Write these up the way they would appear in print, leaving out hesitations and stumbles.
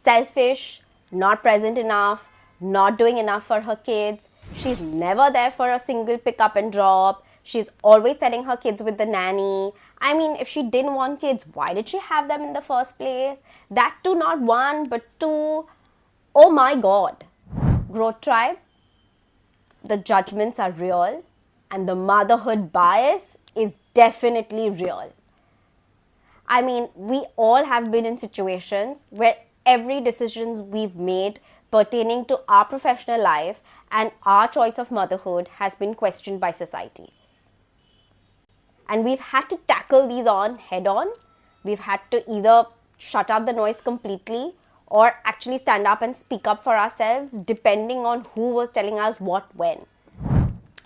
selfish, not present enough, not doing enough for her kids. She's never there for a single pick up and drop. She's always sending her kids with the nanny. I mean, if she didn't want kids, why did she have them in the first place? That too, not one, but two. Oh my God. Growth Tribe, the judgments are real and the motherhood bias is definitely real. I mean, we all have been in situations where every decision we've made pertaining to our professional life and our choice of motherhood has been questioned by society. And we've had to tackle these on head on. We've had to either shut out the noise completely or actually stand up and speak up for ourselves depending on who was telling us what when.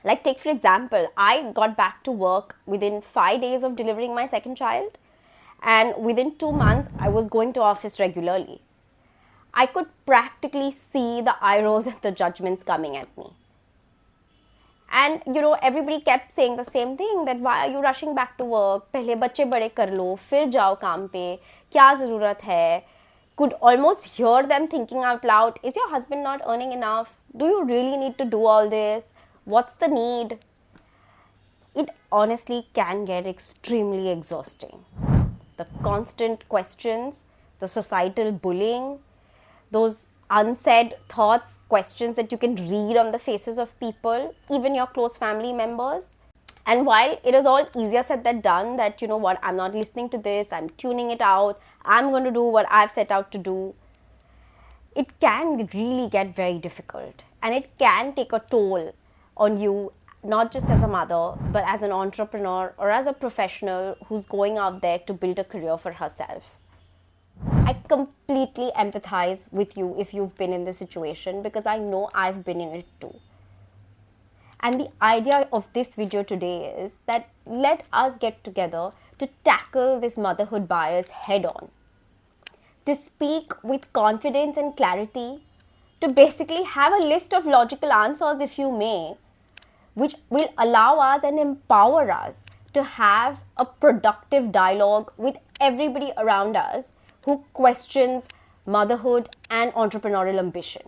Like, take for example, I got back to work within 5 days of delivering my second child, and within 2 months I was going to office regularly. I could practically see the eye rolls and the judgments coming at me. And everybody kept saying the same thing, that why are you rushing back to work? पहले बच्चे बड़े कर लो, फिर जाओ काम पे, क्या ज़रूरत है? Could almost hear them thinking out loud, is your husband not earning enough? Do you really need to do all this? What's the need? It honestly can get extremely exhausting. The constant questions, the societal bullying, those unsaid thoughts, questions that you can read on the faces of people, even your close family members. And while it is all easier said than done, that I'm not listening to this, I'm tuning it out, I'm going to do what I've set out to do, it can really get very difficult and it can take a toll on you, not just as a mother, but as an entrepreneur or as a professional who's going out there to build a career for herself. I completely empathize with you if you've been in this situation, because I know I've been in it too. And the idea of this video today is that let us get together to tackle this motherhood bias head on, to speak with confidence and clarity, to basically have a list of logical answers, if you may, which will allow us and empower us to have a productive dialogue with everybody around us who questions motherhood and entrepreneurial ambition.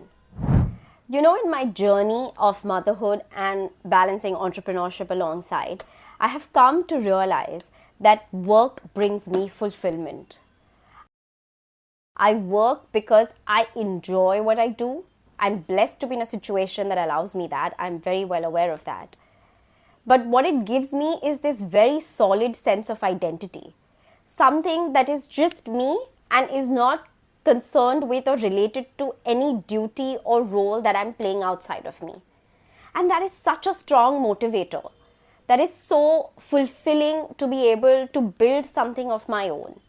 In my journey of motherhood and balancing entrepreneurship alongside, I have come to realize that work brings me fulfillment. I work because I enjoy what I do. I'm blessed to be in a situation that allows me that. I'm very well aware of that. But what it gives me is this very solid sense of identity. Something that is just me and is not concerned with or related to any duty or role that I'm playing outside of me. And that is such a strong motivator. That is so fulfilling to be able to build something of my own.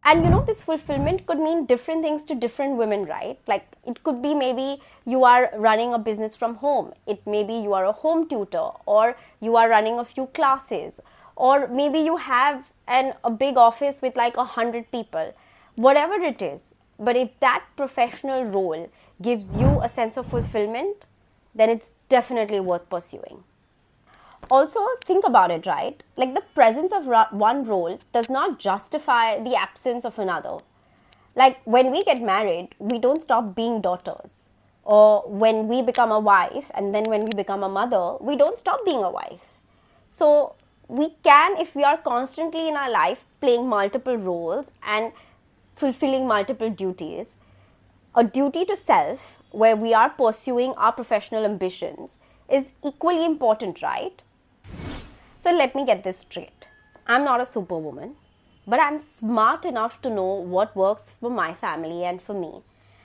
And this fulfillment could mean different things to different women, right? Like, it could be maybe you are running a business from home. It may be you are a home tutor, or you are running a few classes, or maybe you have a big office with like 100 people. Whatever it is, but if that professional role gives you a sense of fulfillment, then it's definitely worth pursuing. Also, think about it, right? Like, the presence of one role does not justify the absence of another. Like, when we get married, we don't stop being daughters. Or when we become a wife, and then when we become a mother, we don't stop being a wife. So we can, if we are constantly in our life playing multiple roles and fulfilling multiple duties, a duty to self where we are pursuing our professional ambitions is equally important, right? So let me get this straight. I'm not a superwoman, but I'm smart enough to know what works for my family and for me.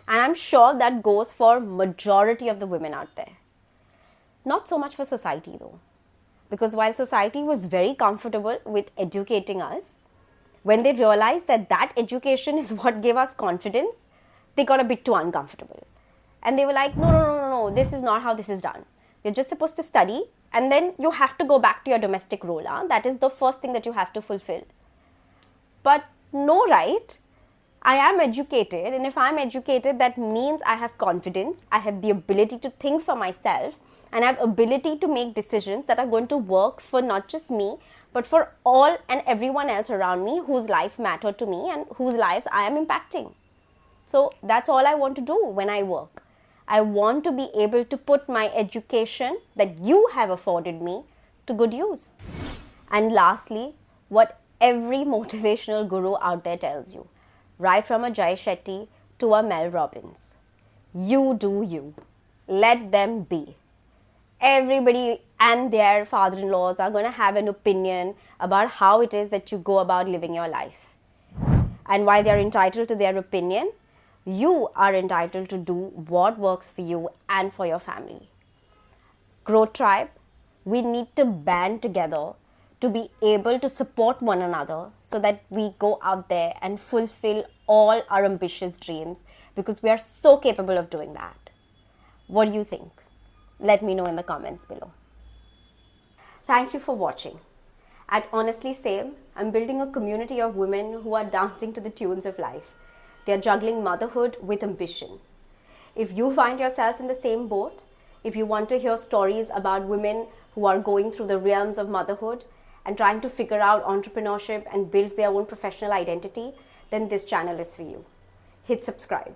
And I'm sure that goes for majority of the women out there. Not so much for society though. Because while society was very comfortable with educating us, when they realized that education is what gave us confidence, they got a bit too uncomfortable. And they were like, no, this is not how this is done. You're just supposed to study, and then you have to go back to your domestic role. That is the first thing that you have to fulfill. But no, right? I am educated, and if I'm educated, that means I have confidence, I have the ability to think for myself, and I have ability to make decisions that are going to work for not just me, but for all and everyone else around me whose life matter to me and whose lives I am impacting. So that's all I want to do when I work. I want to be able to put my education that you have afforded me to good use. And lastly, what every motivational guru out there tells you, right from a Jai Shetty to a Mel Robbins. You do you. Let them be. Everybody and their father-in-laws are going to have an opinion about how it is that you go about living your life. And while they're entitled to their opinion, you are entitled to do what works for you and for your family. Growth Tribe, we need to band together to be able to support one another so that we go out there and fulfill all our ambitious dreams, because we are so capable of doing that. What do you think? Let me know in the comments below. Thank you for watching. At Honestly Same, I'm building a community of women who are dancing to the tunes of life. They are juggling motherhood with ambition. If you find yourself in the same boat, if you want to hear stories about women who are going through the realms of motherhood and trying to figure out entrepreneurship and build their own professional identity, then this channel is for you. Hit subscribe.